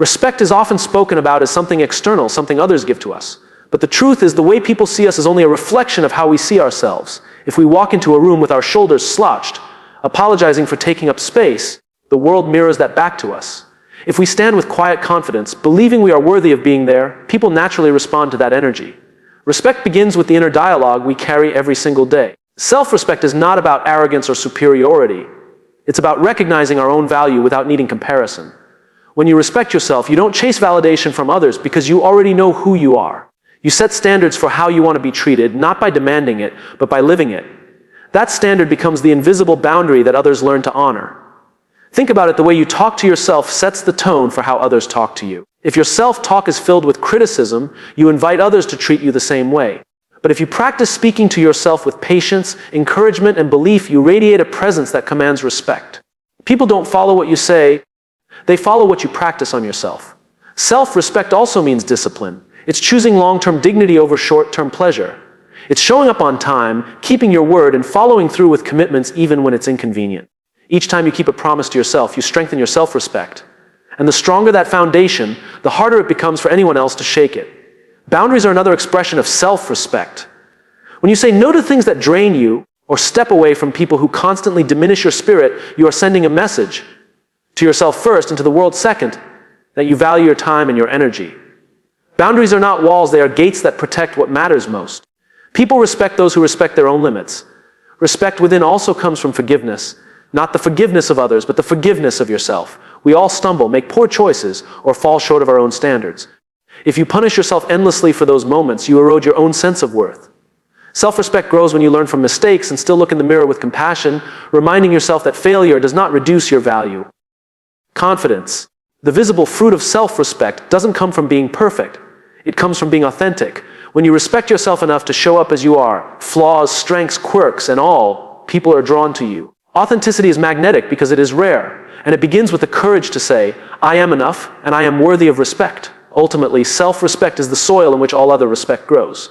Respect is often spoken about as something external, something others give to us. But the truth is the way people see us is only a reflection of how we see ourselves. If we walk into a room with our shoulders slouched, apologizing for taking up space, the world mirrors that back to us. If we stand with quiet confidence, believing we are worthy of being there, people naturally respond to that energy. Respect begins with the inner dialogue we carry every single day. Self-respect is not about arrogance or superiority. It's about recognizing our own value without needing comparison. When you respect yourself, you don't chase validation from others because you already know who you are. You set standards for how you want to be treated, not by demanding it, but by living it. That standard becomes the invisible boundary that others learn to honor. Think about it, the way you talk to yourself sets the tone for how others talk to you. If your self-talk is filled with criticism, you invite others to treat you the same way. But if you practice speaking to yourself with patience, encouragement, and belief, you radiate a presence that commands respect. People don't follow what you say, they follow what you practice on yourself. Self-respect also means discipline. It's choosing long-term dignity over short-term pleasure. It's showing up on time, keeping your word, and following through with commitments even when it's inconvenient. Each time you keep a promise to yourself, you strengthen your self-respect. And the stronger that foundation, the harder it becomes for anyone else to shake it. Boundaries are another expression of self-respect. When you say no to things that drain you, or step away from people who constantly diminish your spirit, you are sending a message to yourself first and to the world second that you value your time and your energy. Boundaries are not walls, they are gates that protect what matters most. People respect those who respect their own limits. Respect within also comes from forgiveness. Not the forgiveness of others, but the forgiveness of yourself. We all stumble, make poor choices, or fall short of our own standards. If you punish yourself endlessly for those moments, you erode your own sense of worth. Self-respect grows when you learn from mistakes and still look in the mirror with compassion, reminding yourself that failure does not reduce your value. Confidence, the visible fruit of self-respect, doesn't come from being perfect. It comes from being authentic. When you respect yourself enough to show up as you are, flaws, strengths, quirks, and all, people are drawn to you. Authenticity is magnetic because it is rare, and it begins with the courage to say, I am enough, and I am worthy of respect. Ultimately, self-respect is the soil in which all other respect grows.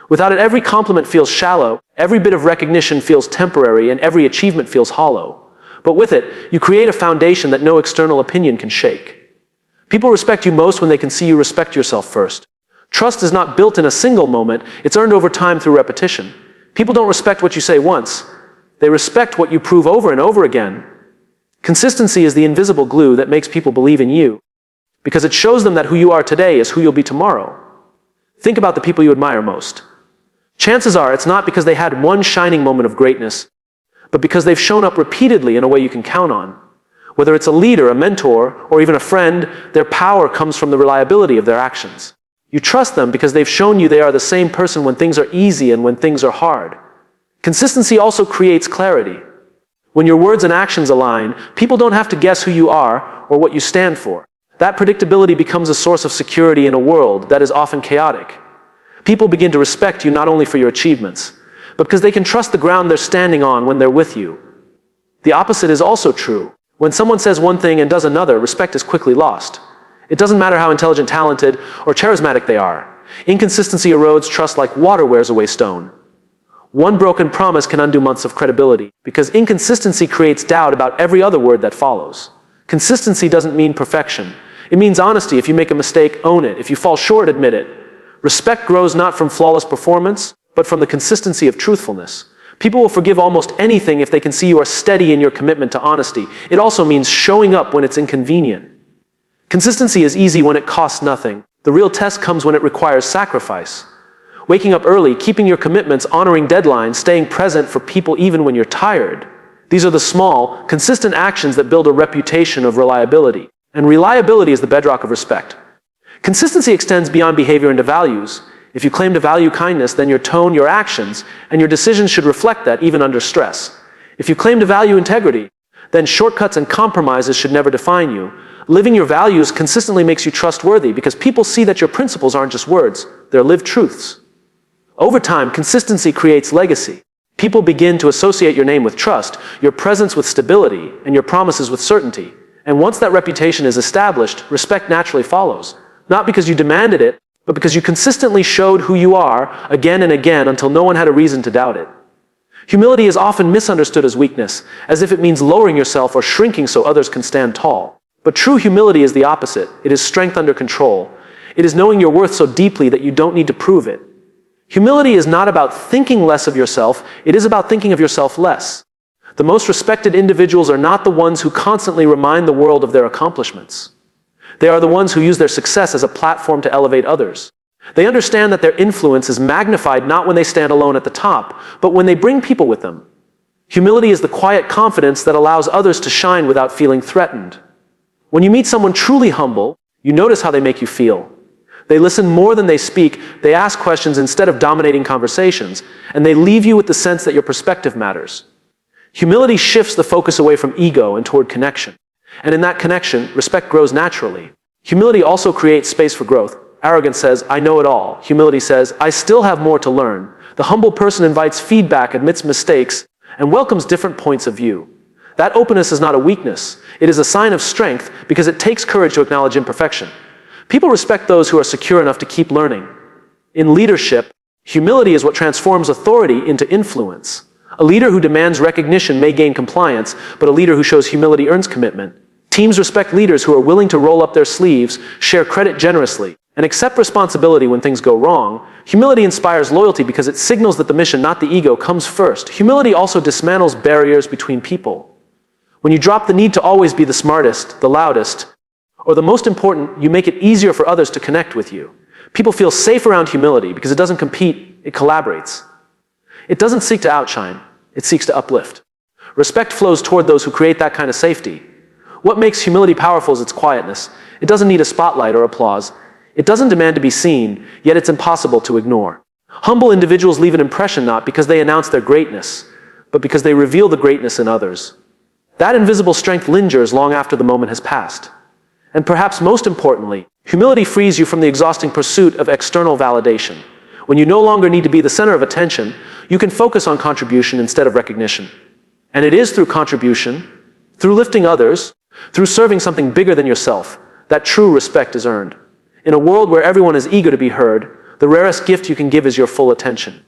Without it, every compliment feels shallow, every bit of recognition feels temporary, and every achievement feels hollow. But with it, you create a foundation that no external opinion can shake. People respect you most when they can see you respect yourself first. Trust is not built in a single moment, it's earned over time through repetition. People don't respect what you say once, they respect what you prove over and over again. Consistency is the invisible glue that makes people believe in you, because it shows them that who you are today is who you'll be tomorrow. Think about the people you admire most. Chances are it's not because they had one shining moment of greatness, but because they've shown up repeatedly in a way you can count on. Whether it's a leader, a mentor, or even a friend, their power comes from the reliability of their actions. You trust them because they've shown you they are the same person when things are easy and when things are hard. Consistency also creates clarity. When your words and actions align, people don't have to guess who you are or what you stand for. That predictability becomes a source of security in a world that is often chaotic. People begin to respect you not only for your achievements, but because they can trust the ground they're standing on when they're with you. The opposite is also true. When someone says one thing and does another, respect is quickly lost. It doesn't matter how intelligent, talented, or charismatic they are. Inconsistency erodes trust like water wears away stone. One broken promise can undo months of credibility, because inconsistency creates doubt about every other word that follows. Consistency doesn't mean perfection. It means honesty. If you make a mistake, own it. If you fall short, admit it. Respect grows not from flawless performance, but from the consistency of truthfulness. People will forgive almost anything if they can see you are steady in your commitment to honesty. It also means showing up when it's inconvenient. Consistency is easy when it costs nothing. The real test comes when it requires sacrifice. Waking up early, keeping your commitments, honoring deadlines, staying present for people even when you're tired. These are the small, consistent actions that build a reputation of reliability. And reliability is the bedrock of respect. Consistency extends beyond behavior into values. If you claim to value kindness, then your tone, your actions, and your decisions should reflect that even under stress. If you claim to value integrity, then shortcuts and compromises should never define you. Living your values consistently makes you trustworthy because people see that your principles aren't just words, they're lived truths. Over time, consistency creates legacy. People begin to associate your name with trust, your presence with stability, and your promises with certainty. And once that reputation is established, respect naturally follows. Not because you demanded it, but because you consistently showed who you are again and again until no one had a reason to doubt it. Humility is often misunderstood as weakness, as if it means lowering yourself or shrinking so others can stand tall. But true humility is the opposite. It is strength under control. It is knowing your worth so deeply that you don't need to prove it. Humility is not about thinking less of yourself, it is about thinking of yourself less. The most respected individuals are not the ones who constantly remind the world of their accomplishments. They are the ones who use their success as a platform to elevate others. They understand that their influence is magnified not when they stand alone at the top, but when they bring people with them. Humility is the quiet confidence that allows others to shine without feeling threatened. When you meet someone truly humble, you notice how they make you feel. They listen more than they speak, they ask questions instead of dominating conversations, and they leave you with the sense that your perspective matters. Humility shifts the focus away from ego and toward connection. And in that connection, respect grows naturally. Humility also creates space for growth. Arrogance says, I know it all. Humility says, I still have more to learn. The humble person invites feedback, admits mistakes, and welcomes different points of view. That openness is not a weakness. It is a sign of strength because it takes courage to acknowledge imperfection. People respect those who are secure enough to keep learning. In leadership, humility is what transforms authority into influence. A leader who demands recognition may gain compliance, but a leader who shows humility earns commitment. Teams respect leaders who are willing to roll up their sleeves, share credit generously, and accept responsibility when things go wrong. Humility inspires loyalty because it signals that the mission, not the ego, comes first. Humility also dismantles barriers between people. When you drop the need to always be the smartest, the loudest, or the most important, you make it easier for others to connect with you. People feel safe around humility because it doesn't compete, it collaborates. It doesn't seek to outshine, it seeks to uplift. Respect flows toward those who create that kind of safety. What makes humility powerful is its quietness. It doesn't need a spotlight or applause. It doesn't demand to be seen, yet it's impossible to ignore. Humble individuals leave an impression not because they announce their greatness, but because they reveal the greatness in others. That invisible strength lingers long after the moment has passed. And perhaps most importantly, humility frees you from the exhausting pursuit of external validation. When you no longer need to be the center of attention, you can focus on contribution instead of recognition. And it is through contribution, through lifting others, through serving something bigger than yourself, that true respect is earned. In a world where everyone is eager to be heard, the rarest gift you can give is your full attention.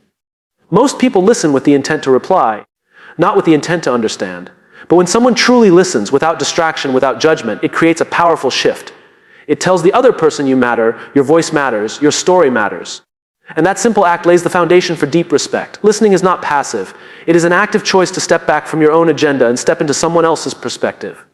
Most people listen with the intent to reply, not with the intent to understand. But when someone truly listens, without distraction, without judgment, it creates a powerful shift. It tells the other person you matter, your voice matters, your story matters. And that simple act lays the foundation for deep respect. Listening is not passive. It is an active choice to step back from your own agenda and step into someone else's perspective.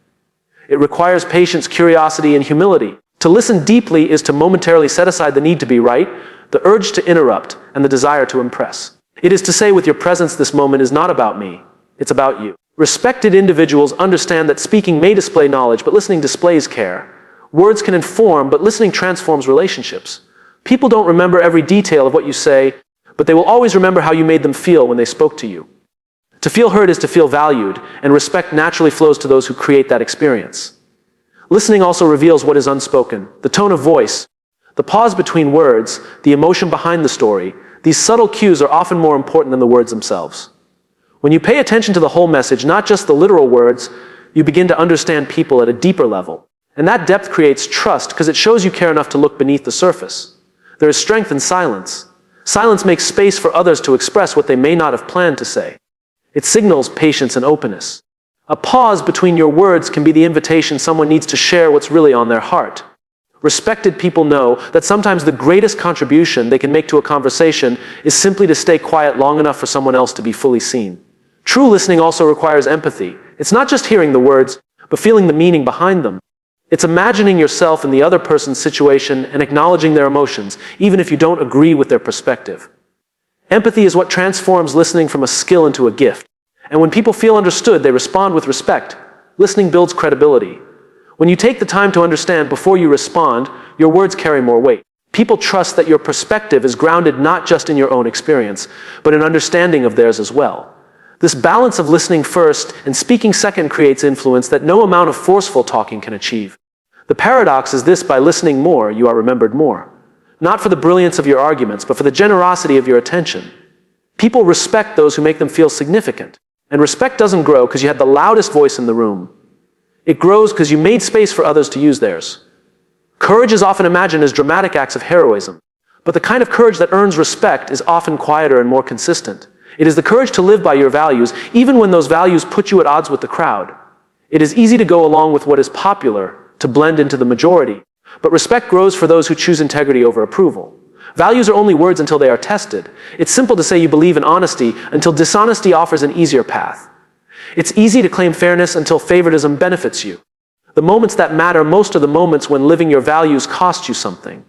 It requires patience, curiosity, and humility. To listen deeply is to momentarily set aside the need to be right, the urge to interrupt, and the desire to impress. It is to say with your presence, this moment is not about me, it's about you. Respected individuals understand that speaking may display knowledge, but listening displays care. Words can inform, but listening transforms relationships. People don't remember every detail of what you say, but they will always remember how you made them feel when they spoke to you. To feel heard is to feel valued, and respect naturally flows to those who create that experience. Listening also reveals what is unspoken, the tone of voice, the pause between words, the emotion behind the story. These subtle cues are often more important than the words themselves. When you pay attention to the whole message, not just the literal words, you begin to understand people at a deeper level. And that depth creates trust because it shows you care enough to look beneath the surface. There is strength in silence. Silence makes space for others to express what they may not have planned to say. It signals patience and openness. A pause between your words can be the invitation someone needs to share what's really on their heart. Respected people know that sometimes the greatest contribution they can make to a conversation is simply to stay quiet long enough for someone else to be fully seen. True listening also requires empathy. It's not just hearing the words, but feeling the meaning behind them. It's imagining yourself in the other person's situation and acknowledging their emotions, even if you don't agree with their perspective. Empathy is what transforms listening from a skill into a gift. And when people feel understood, they respond with respect. Listening builds credibility. When you take the time to understand before you respond, your words carry more weight. People trust that your perspective is grounded not just in your own experience, but in understanding of theirs as well. This balance of listening first and speaking second creates influence that no amount of forceful talking can achieve. The paradox is this: by listening more, you are remembered more. Not for the brilliance of your arguments, but for the generosity of your attention. People respect those who make them feel significant. And respect doesn't grow because you had the loudest voice in the room. It grows because you made space for others to use theirs. Courage is often imagined as dramatic acts of heroism, but the kind of courage that earns respect is often quieter and more consistent. It is the courage to live by your values, even when those values put you at odds with the crowd. It is easy to go along with what is popular, to blend into the majority. But respect grows for those who choose integrity over approval. Values are only words until they are tested. It's simple to say you believe in honesty until dishonesty offers an easier path. It's easy to claim fairness until favoritism benefits you. The moments that matter most are the moments when living your values cost you something.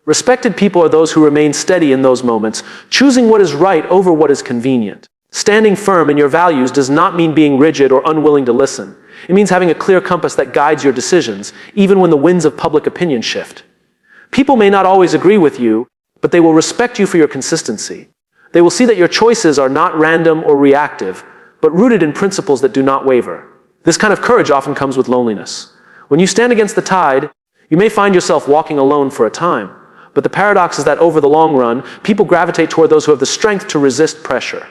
Respected people are those who remain steady in those moments, choosing what is right over what is convenient. Standing firm in your values does not mean being rigid or unwilling to listen. It means having a clear compass that guides your decisions, even when the winds of public opinion shift. People may not always agree with you, but they will respect you for your consistency. They will see that your choices are not random or reactive, but rooted in principles that do not waver. This kind of courage often comes with loneliness. When you stand against the tide, you may find yourself walking alone for a time, but the paradox is that over the long run, people gravitate toward those who have the strength to resist pressure.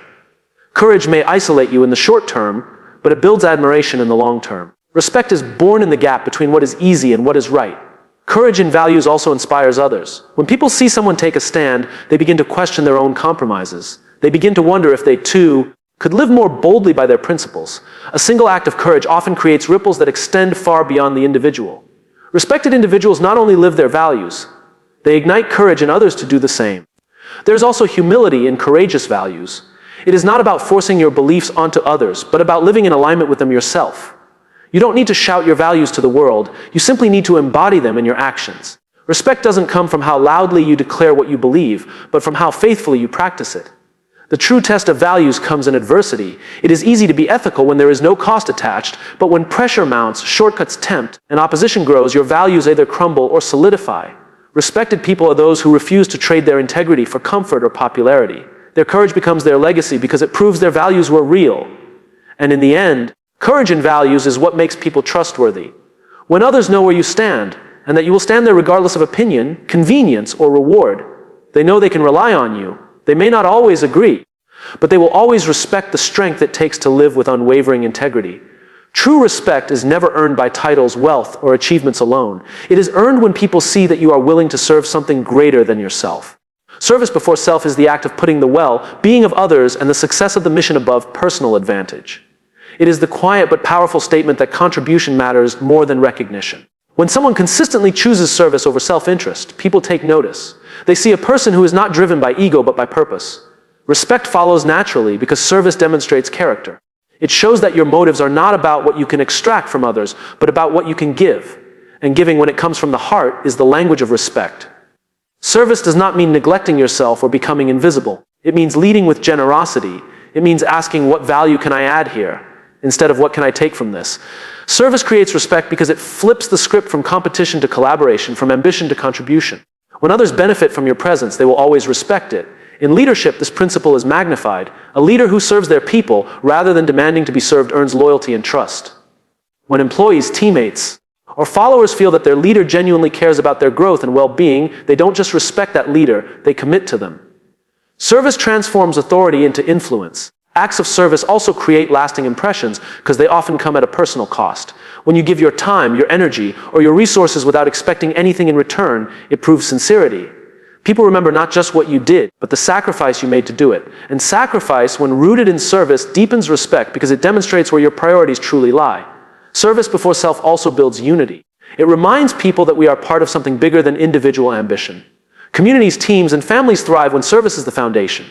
Courage may isolate you in the short term, but it builds admiration in the long term. Respect is born in the gap between what is easy and what is right. Courage in values also inspires others. When people see someone take a stand, they begin to question their own compromises. They begin to wonder if they, too, could live more boldly by their principles. A single act of courage often creates ripples that extend far beyond the individual. Respected individuals not only live their values, they ignite courage in others to do the same. There's also humility in courageous values. It is not about forcing your beliefs onto others, but about living in alignment with them yourself. You don't need to shout your values to the world, you simply need to embody them in your actions. Respect doesn't come from how loudly you declare what you believe, but from how faithfully you practice it. The true test of values comes in adversity. It is easy to be ethical when there is no cost attached, but when pressure mounts, shortcuts tempt, and opposition grows, your values either crumble or solidify. Respected people are those who refuse to trade their integrity for comfort or popularity. Their courage becomes their legacy because it proves their values were real. And in the end, courage in values is what makes people trustworthy. When others know where you stand, and that you will stand there regardless of opinion, convenience, or reward, they know they can rely on you. They may not always agree, but they will always respect the strength it takes to live with unwavering integrity. True respect is never earned by titles, wealth, or achievements alone. It is earned when people see that you are willing to serve something greater than yourself. Service before self is the act of putting the well-being of others and the success of the mission above personal advantage. It is the quiet but powerful statement that contribution matters more than recognition. When someone consistently chooses service over self-interest, people take notice. They see a person who is not driven by ego but by purpose. Respect follows naturally because service demonstrates character. It shows that your motives are not about what you can extract from others, but about what you can give. And giving, when it comes from the heart, is the language of respect. Service does not mean neglecting yourself or becoming invisible. It means leading with generosity. It means asking, what value can I add here, instead of what can I take from this? Service creates respect because it flips the script from competition to collaboration, from ambition to contribution. When others benefit from your presence, they will always respect it. In leadership, this principle is magnified. A leader who serves their people, rather than demanding to be served, earns loyalty and trust. When employees, teammates, or followers feel that their leader genuinely cares about their growth and well-being, they don't just respect that leader, they commit to them. Service transforms authority into influence. Acts of service also create lasting impressions because they often come at a personal cost. When you give your time, your energy, or your resources without expecting anything in return, it proves sincerity. People remember not just what you did, but the sacrifice you made to do it. And sacrifice, when rooted in service, deepens respect because it demonstrates where your priorities truly lie. Service before self also builds unity. It reminds people that we are part of something bigger than individual ambition. Communities, teams, and families thrive when service is the foundation.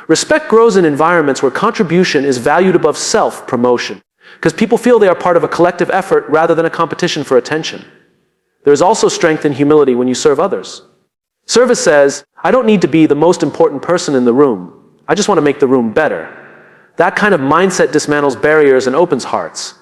Respect grows in environments where contribution is valued above self-promotion, because people feel they are part of a collective effort rather than a competition for attention. There is also strength in humility when you serve others. Service says, I don't need to be the most important person in the room. I just want to make the room better. That kind of mindset dismantles barriers and opens hearts.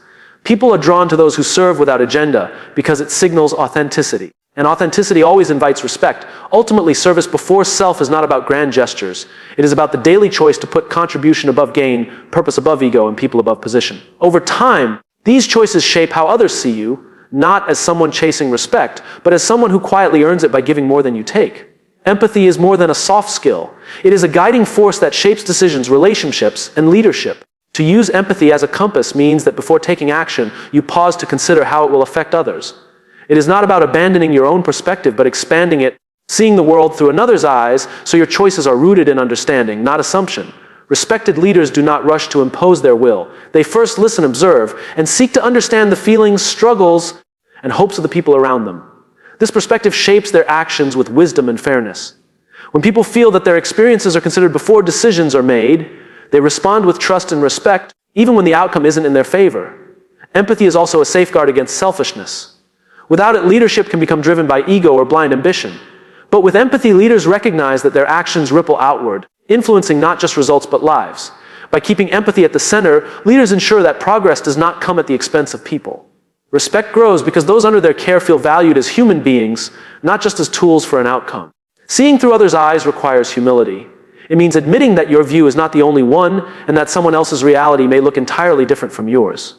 People are drawn to those who serve without agenda because it signals authenticity. And authenticity always invites respect. Ultimately, service before self is not about grand gestures. It is about the daily choice to put contribution above gain, purpose above ego, and people above position. Over time, these choices shape how others see you, not as someone chasing respect, but as someone who quietly earns it by giving more than you take. Empathy is more than a soft skill. It is a guiding force that shapes decisions, relationships, and leadership. To use empathy as a compass means that before taking action, you pause to consider how it will affect others. It is not about abandoning your own perspective, but expanding it, seeing the world through another's eyes, so your choices are rooted in understanding, not assumption. Respected leaders do not rush to impose their will. They first listen, observe, and seek to understand the feelings, struggles, and hopes of the people around them. This perspective shapes their actions with wisdom and fairness. When people feel that their experiences are considered before decisions are made, they respond with trust and respect, even when the outcome isn't in their favor. Empathy is also a safeguard against selfishness. Without it, leadership can become driven by ego or blind ambition. But with empathy, leaders recognize that their actions ripple outward, influencing not just results but lives. By keeping empathy at the center, leaders ensure that progress does not come at the expense of people. Respect grows because those under their care feel valued as human beings, not just as tools for an outcome. Seeing through others' eyes requires humility. It means admitting that your view is not the only one and that someone else's reality may look entirely different from yours.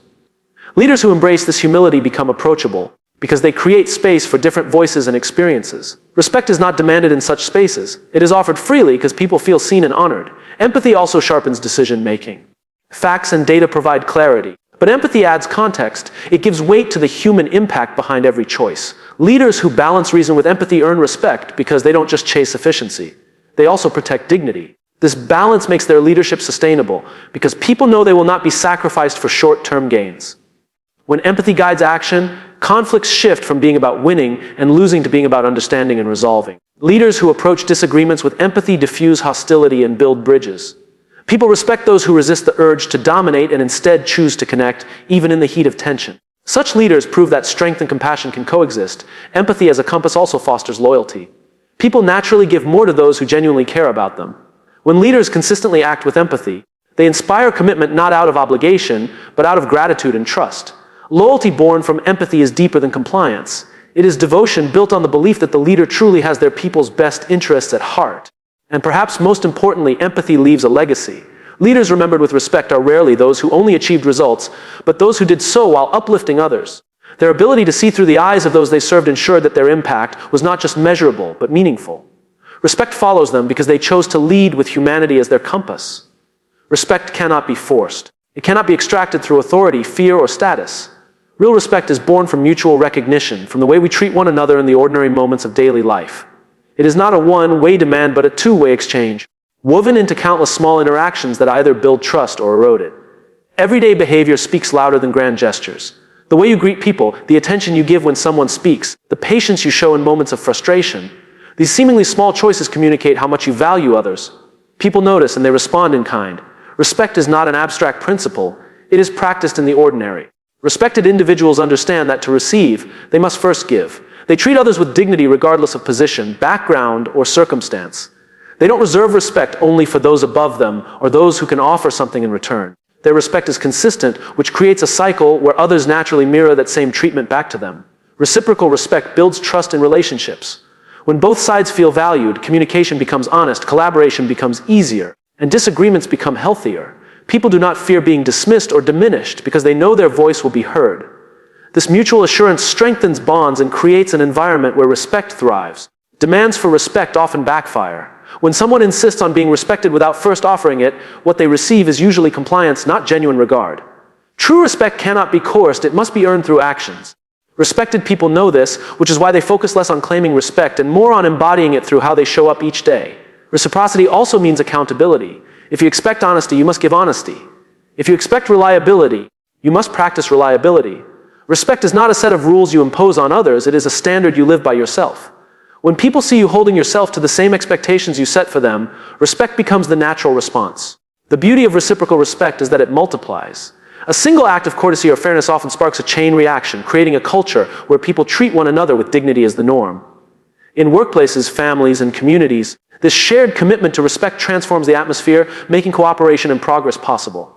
Leaders who embrace this humility become approachable because they create space for different voices and experiences. Respect is not demanded in such spaces. It is offered freely because people feel seen and honored. Empathy also sharpens decision-making. Facts and data provide clarity, but empathy adds context. It gives weight to the human impact behind every choice. Leaders who balance reason with empathy earn respect because they don't just chase efficiency. They also protect dignity. This balance makes their leadership sustainable because people know they will not be sacrificed for short-term gains. When empathy guides action, conflicts shift from being about winning and losing to being about understanding and resolving. Leaders who approach disagreements with empathy diffuse hostility and build bridges. People respect those who resist the urge to dominate and instead choose to connect, even in the heat of tension. Such leaders prove that strength and compassion can coexist. Empathy as a compass also fosters loyalty. People naturally give more to those who genuinely care about them. When leaders consistently act with empathy, they inspire commitment not out of obligation, but out of gratitude and trust. Loyalty born from empathy is deeper than compliance. It is devotion built on the belief that the leader truly has their people's best interests at heart. And perhaps most importantly, empathy leaves a legacy. Leaders remembered with respect are rarely those who only achieved results, but those who did so while uplifting others. Their ability to see through the eyes of those they served ensured that their impact was not just measurable, but meaningful. Respect follows them because they chose to lead with humanity as their compass. Respect cannot be forced. It cannot be extracted through authority, fear, or status. Real respect is born from mutual recognition, from the way we treat one another in the ordinary moments of daily life. It is not a one-way demand, but a two-way exchange, woven into countless small interactions that either build trust or erode it. Everyday behavior speaks louder than grand gestures. The way you greet people, the attention you give when someone speaks, the patience you show in moments of frustration, these seemingly small choices communicate how much you value others. People notice and they respond in kind. Respect is not an abstract principle, it is practiced in the ordinary. Respected individuals understand that to receive, they must first give. They treat others with dignity regardless of position, background, or circumstance. They don't reserve respect only for those above them or those who can offer something in return. Their respect is consistent, which creates a cycle where others naturally mirror that same treatment back to them. Reciprocal respect builds trust in relationships. When both sides feel valued, communication becomes honest, collaboration becomes easier, and disagreements become healthier. People do not fear being dismissed or diminished because they know their voice will be heard. This mutual assurance strengthens bonds and creates an environment where respect thrives. Demands for respect often backfire. When someone insists on being respected without first offering it, what they receive is usually compliance, not genuine regard. True respect cannot be coerced, it must be earned through actions. Respected people know this, which is why they focus less on claiming respect and more on embodying it through how they show up each day. Reciprocity also means accountability. If you expect honesty, you must give honesty. If you expect reliability, you must practice reliability. Respect is not a set of rules you impose on others, it is a standard you live by yourself. When people see you holding yourself to the same expectations you set for them, respect becomes the natural response. The beauty of reciprocal respect is that it multiplies. A single act of courtesy or fairness often sparks a chain reaction, creating a culture where people treat one another with dignity as the norm. In workplaces, families, and communities, this shared commitment to respect transforms the atmosphere, making cooperation and progress possible.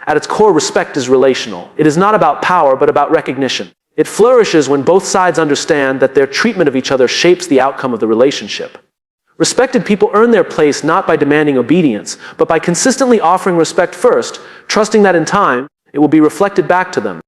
At its core, respect is relational. It is not about power, but about recognition. It flourishes when both sides understand that their treatment of each other shapes the outcome of the relationship. Respected people earn their place not by demanding obedience, but by consistently offering respect first, trusting that in time, it will be reflected back to them.